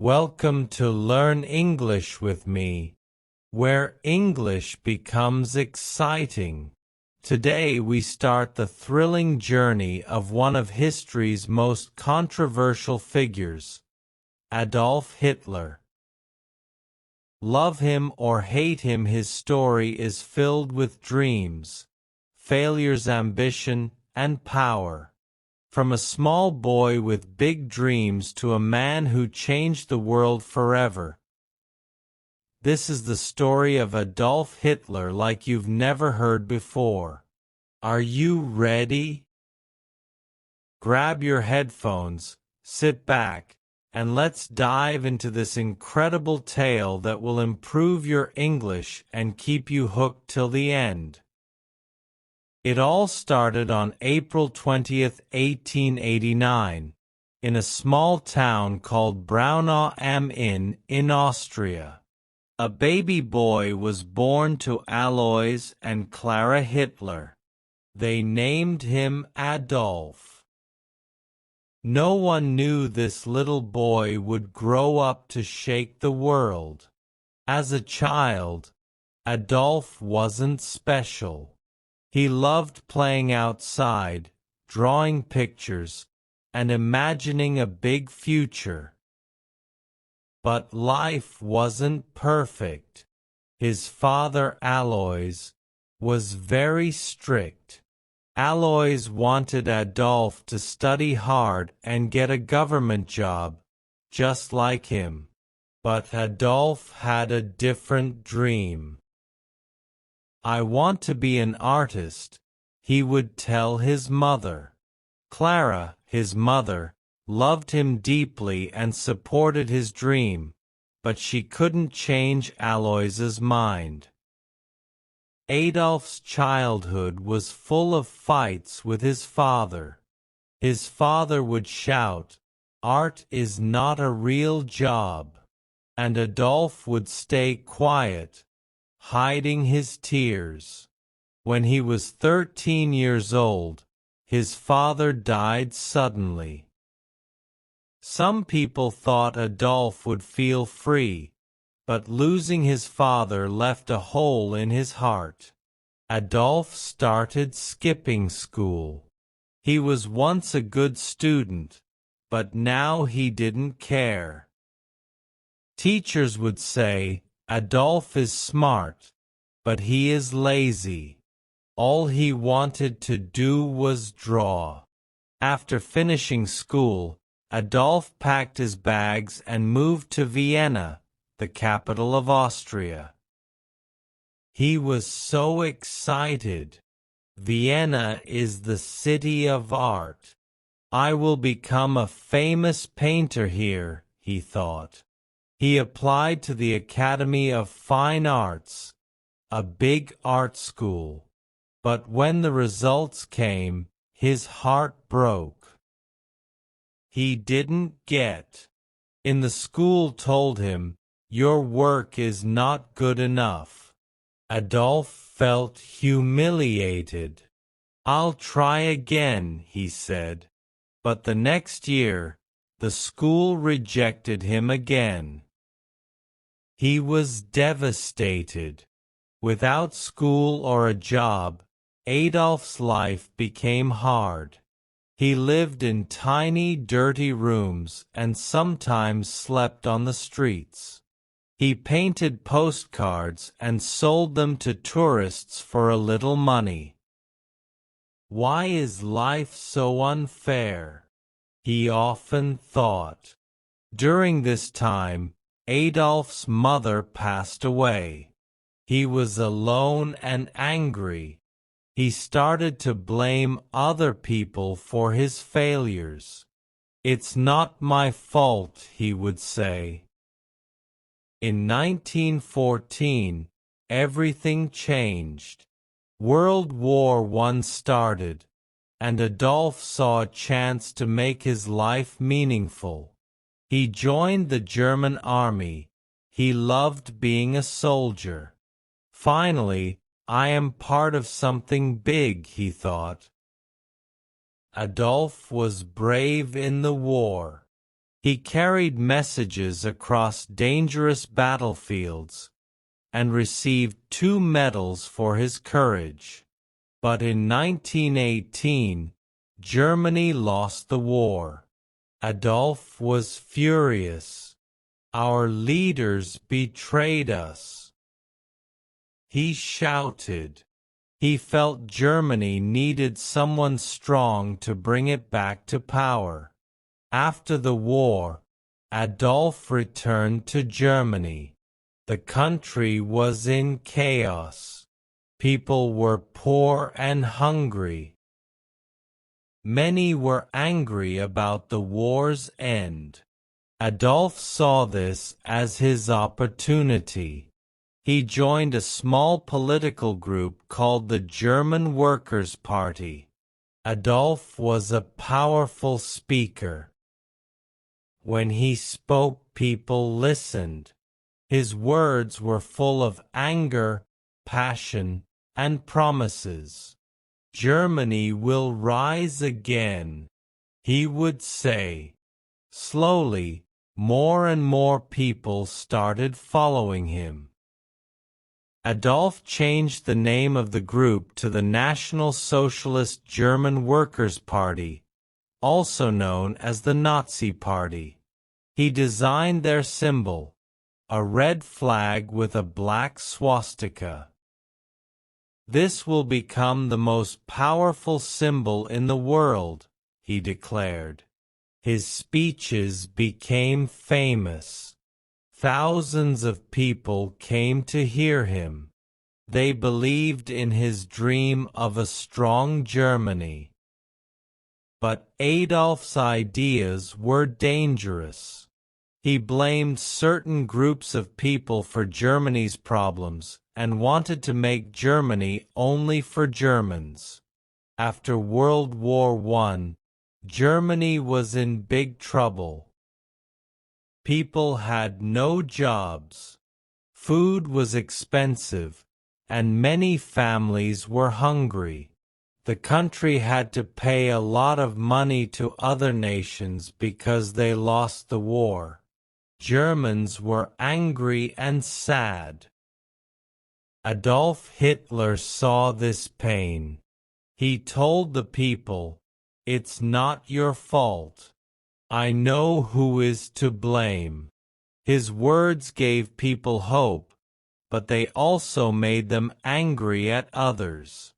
Welcome to Learn English with me, where English becomes exciting. Today we start the thrilling journey of one of history's most controversial figures, Adolf Hitler. Love him or hate him, his story is filled with dreams, failures, ambition, and power. From a small boy with big dreams to a man who changed the world forever. This is the story of Adolf Hitler like you've never heard before. Are you ready? Grab your headphones, sit back, and let's dive into this incredible tale that will improve your English and keep you hooked till the end. It all started on April 20th, 1889, in a small town called Braunau am Inn in Austria. A baby boy was born to Alois and Clara Hitler. They named him Adolf. No one knew this little boy would grow up to shake the world. As a child, Adolf wasn't special. He loved playing outside, drawing pictures, and imagining a big future. But life wasn't perfect. His father, Alois, was very strict. Alois wanted Adolf to study hard and get a government job, just like him. But Adolf had a different dream. "I want to be an artist," he would tell his mother. Clara, his mother, loved him deeply and supported his dream, but she couldn't change Alois's mind. Adolf's childhood was full of fights with his father. His father would shout, "Art is not a real job," and Adolf would stay quiet, hiding his tears. When he was 13 years old, his father died suddenly. Some people thought Adolf would feel free, but losing his father left a hole in his heart. Adolf started skipping school. He was once a good student, but now he didn't care. Teachers would say, "Adolf is smart, but he is lazy." All he wanted to do was draw. After finishing school, Adolf packed his bags and moved to Vienna, the capital of Austria. He was so excited. "Vienna is the city of art. I will become a famous painter here," he thought. He applied to the Academy of Fine Arts, a big art school. But when the results came, his heart broke. He didn't get in. The school told him, "Your work is not good enough." Adolf felt humiliated. "I'll try again," he said. But the next year, the school rejected him again. He was devastated. Without school or a job, Adolf's life became hard. He lived in tiny, dirty rooms and sometimes slept on the streets. He painted postcards and sold them to tourists for a little money. "Why is life so unfair?" he often thought. During this time, Adolf's mother passed away. He was alone and angry. He started to blame other people for his failures. "It's not my fault," he would say. In 1914, everything changed. World War I started, and Adolf saw a chance to make his life meaningful. He joined the German army. He loved being a soldier. "Finally, I am part of something big," he thought. Adolf was brave in the war. He carried messages across dangerous battlefields and received 2 medals for his courage. But in 1918, Germany lost the war. Adolf was furious. Our leaders betrayed us, he shouted. He felt Germany needed someone strong to bring it back to power. After the war, Adolf returned to Germany. The country was in chaos. People were poor and hungry. Many were angry about the war's end. Adolf saw this as his opportunity. He joined a small political group called the German Workers' Party. Adolf was a powerful speaker. When he spoke, people listened. His words were full of anger, passion, and promises. Germany will rise again, he would say. Slowly, more and more people started following him. Adolf changed the name of the group to the National Socialist German Workers' Party, also known as the Nazi Party. He designed their symbol, a red flag with a black swastika. This will become the most powerful symbol in the world, he declared. His speeches became famous. Thousands of people came to hear him. They believed in his dream of a strong Germany. But Adolf's ideas were dangerous. He blamed certain groups of people for Germany's problems and wanted to make Germany only for Germans. After World War I, Germany was in big trouble. People had no jobs. Food was expensive, and many families were hungry. The country had to pay a lot of money to other nations because they lost the war. Germans were angry and sad. Adolf Hitler saw this pain. He told the people, "It's not your fault. I know who is to blame." His words gave people hope, but they also made them angry at others.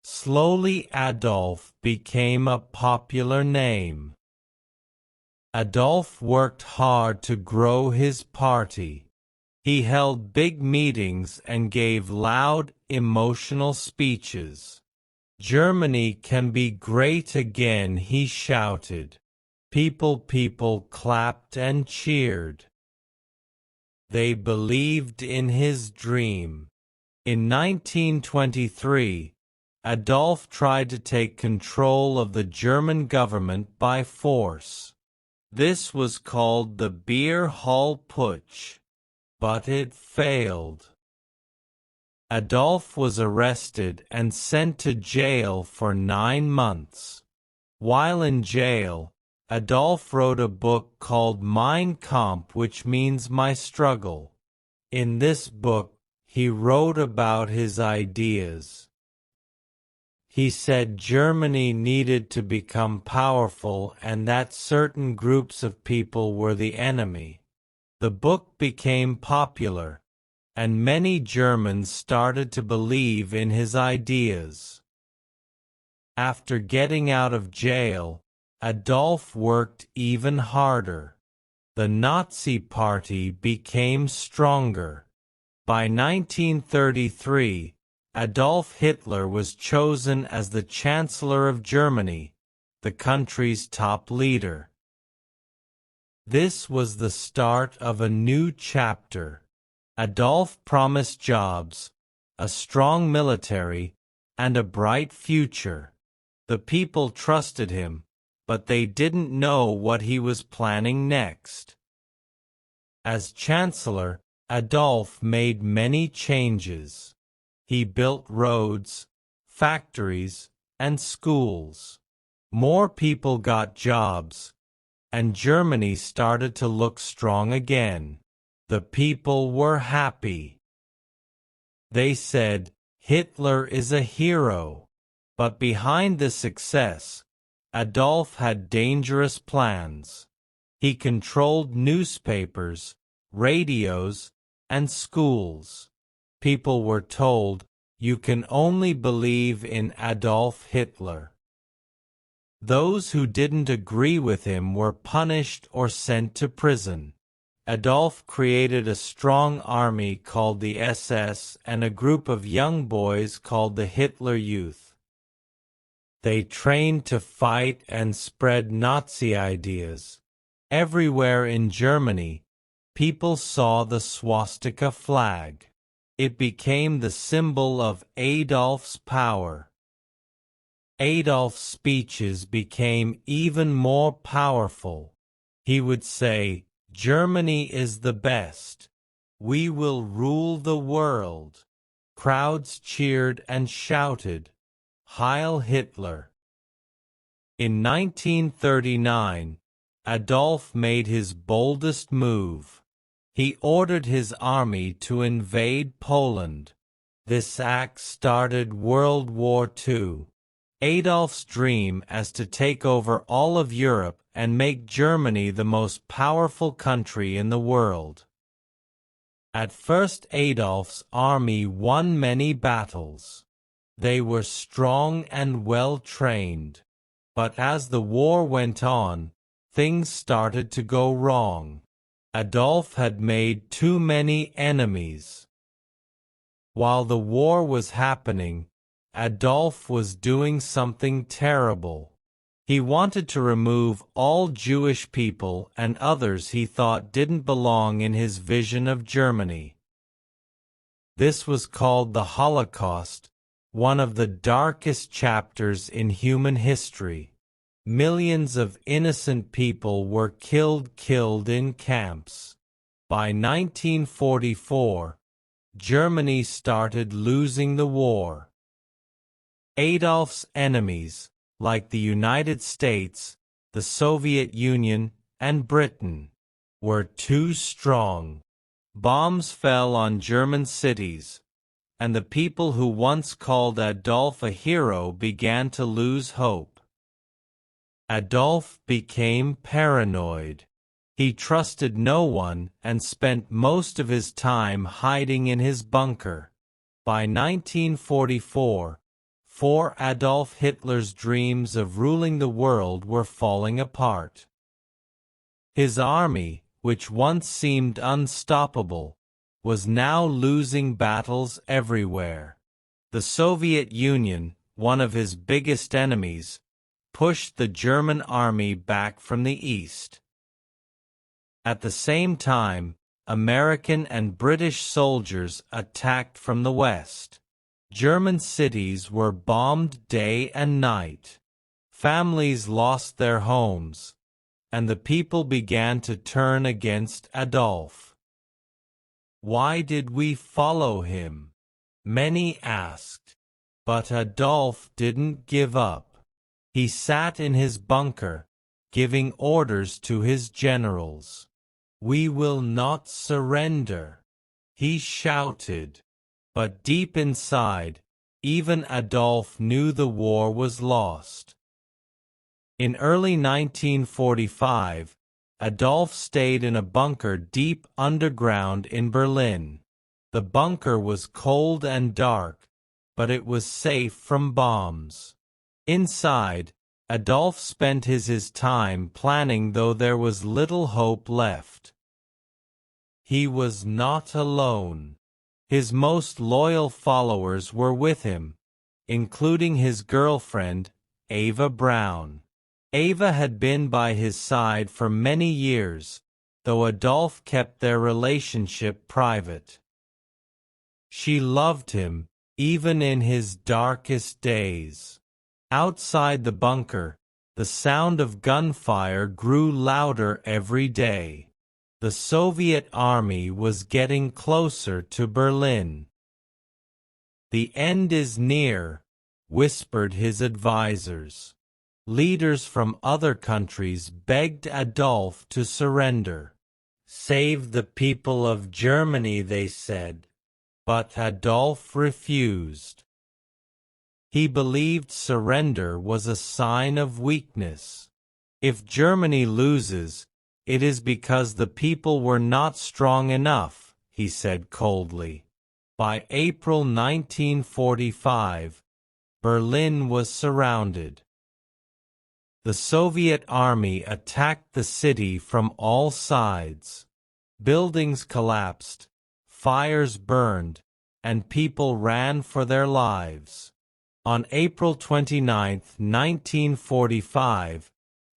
Slowly Adolf became a popular name. Adolf worked hard to grow his party. He held big meetings and gave loud, emotional speeches. "Germany can be great again," he shouted. People clapped and cheered. They believed in his dream. In 1923, Adolf tried to take control of the German government by force. This was called the Beer Hall Putsch, but it failed. Adolf was arrested and sent to jail for 9 months. While in jail, Adolf wrote a book called Mein Kampf, which means My Struggle. In this book, he wrote about his ideas. He said Germany needed to become powerful and that certain groups of people were the enemy. The book became popular, and many Germans started to believe in his ideas. After getting out of jail, Adolf worked even harder. The Nazi Party became stronger. By 1933, Adolf Hitler was chosen as the Chancellor of Germany, the country's top leader. This was the start of a new chapter. Adolf promised jobs, a strong military, and a bright future. The people trusted him, but they didn't know what he was planning next. As Chancellor, Adolf made many changes. He built roads, factories, and schools. More people got jobs, and Germany started to look strong again. The people were happy. They said, "Hitler is a hero." But behind this success, Adolf had dangerous plans. He controlled newspapers, radios, and schools. People were told, "You can only believe in Adolf Hitler." Those who didn't agree with him were punished or sent to prison. Adolf created a strong army called the SS and a group of young boys called the Hitler Youth. They trained to fight and spread Nazi ideas. Everywhere in Germany, people saw the swastika flag. It became the symbol of Adolf's power. Adolf's speeches became even more powerful. He would say, "Germany is the best. We will rule the world." Crowds cheered and shouted, "Heil Hitler." In 1939, Adolf made his boldest move. He ordered his army to invade Poland. This act started World War II. Adolf's dream as to take over all of Europe and make Germany the most powerful country in the world. At first, Adolf's army won many battles. They were strong and well trained. But as the war went on, things started to go wrong. Adolf had made too many enemies. While the war was happening, Adolf was doing something terrible. He wanted to remove all Jewish people and others he thought didn't belong in his vision of Germany. This was called the Holocaust, one of the darkest chapters in human history. Millions of innocent people were killed in camps. By 1944, Germany started losing the war. Adolf's enemies, like the United States, the Soviet Union, and Britain, were too strong. Bombs fell on German cities, and the people who once called Adolf a hero began to lose hope. Adolf became paranoid. He trusted no one and spent most of his time hiding in his bunker. By 1944, Adolf Hitler's dreams of ruling the world were falling apart. His army, which once seemed unstoppable, was now losing battles everywhere. The Soviet Union, one of his biggest enemies, pushed the German army back from the east. At the same time, American and British soldiers attacked from the west. German cities were bombed day and night. Families lost their homes, and the people began to turn against Adolf. Why did we follow him? Many asked. But Adolf didn't give up. He sat in his bunker, giving orders to his generals. "We will not surrender," he shouted. But deep inside, even Adolf knew the war was lost. In early 1945, Adolf stayed in a bunker deep underground in Berlin. The bunker was cold and dark, but it was safe from bombs. Inside, Adolf spent his time planning, though there was little hope left. He was not alone. His most loyal followers were with him, including his girlfriend, Eva Braun. Eva had been by his side for many years, though Adolf kept their relationship private. She loved him, even in his darkest days. Outside the bunker, the sound of gunfire grew louder every day. The Soviet army was getting closer to Berlin. "The end is near," whispered his advisors. Leaders from other countries begged Adolf to surrender. "Save the people of Germany," they said. But Adolf refused. He believed surrender was a sign of weakness. If Germany loses, it is because the people were not strong enough, he said coldly. By April 1945, Berlin was surrounded. The Soviet army attacked the city from all sides. Buildings collapsed, fires burned, and people ran for their lives. On April 29, 1945,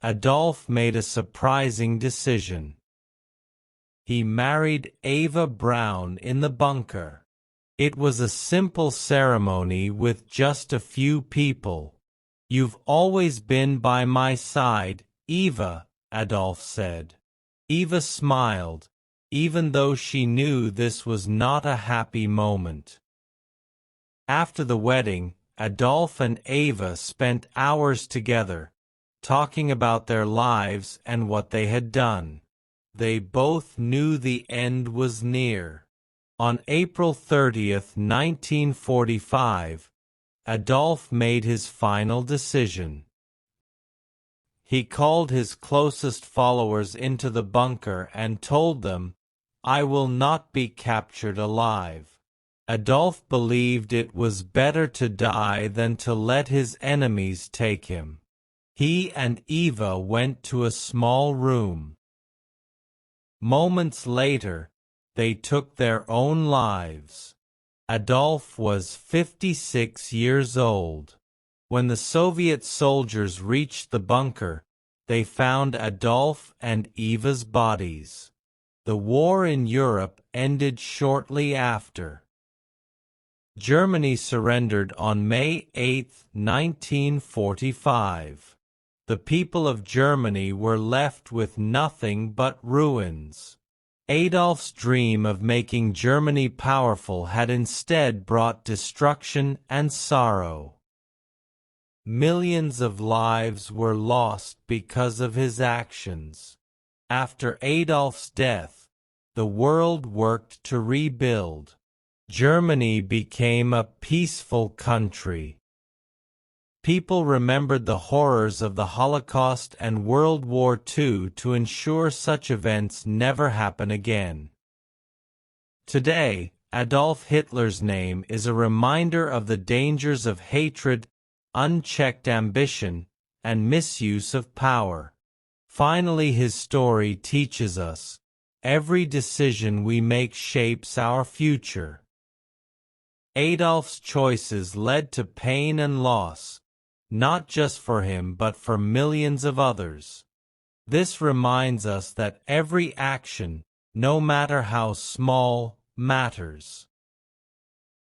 Adolf made a surprising decision. He married Eva Braun in the bunker. It was a simple ceremony with just a few people. "You've always been by my side, Eva," Adolf said. Eva smiled, even though she knew this was not a happy moment. After the wedding, Adolf and Eva spent hours together, talking about their lives and what they had done. They both knew the end was near. On April 30, 1945, Adolf made his final decision. He called his closest followers into the bunker and told them, "I will not be captured alive." Adolf believed it was better to die than to let his enemies take him. He and Eva went to a small room. Moments later, they took their own lives. Adolf was 56 years old. When the Soviet soldiers reached the bunker, they found Adolf and Eva's bodies. The war in Europe ended shortly after. Germany surrendered on May 8, 1945. The people of Germany were left with nothing but ruins. Adolf's dream of making Germany powerful had instead brought destruction and sorrow. Millions of lives were lost because of his actions. After Adolf's death, the world worked to rebuild. Germany became a peaceful country. People remembered the horrors of the Holocaust and World War II to ensure such events never happen again. Today, Adolf Hitler's name is a reminder of the dangers of hatred, unchecked ambition, and misuse of power. Finally, his story teaches us, every decision we make shapes our future. Adolf's choices led to pain and loss, not just for him but for millions of others. This reminds us that every action, no matter how small, matters.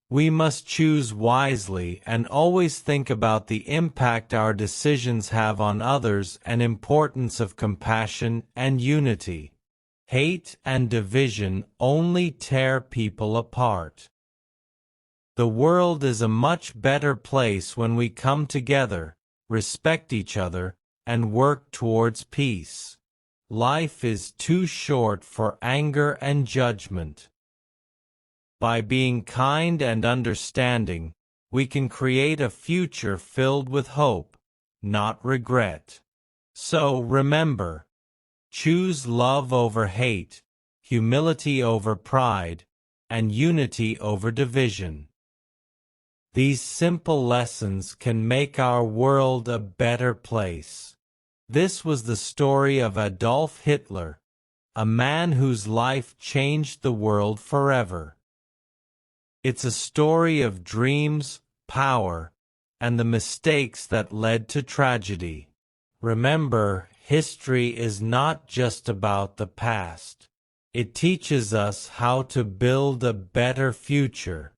We must choose wisely and always think about the impact our decisions have on others and importance of compassion and unity. Hate and division only tear people apart. The world is a much better place when we come together, respect each other, and work towards peace. Life is too short for anger and judgment. By being kind and understanding, we can create a future filled with hope, not regret. So remember, choose love over hate, humility over pride, and unity over division. These simple lessons can make our world a better place. This was the story of Adolf Hitler, a man whose life changed the world forever. It's a story of dreams, power, and the mistakes that led to tragedy. Remember, history is not just about the past. It teaches us how to build a better future.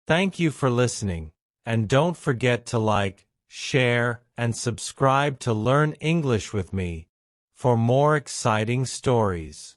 Thank you for listening, and don't forget to like, share, and subscribe to Learn English with me for more exciting stories.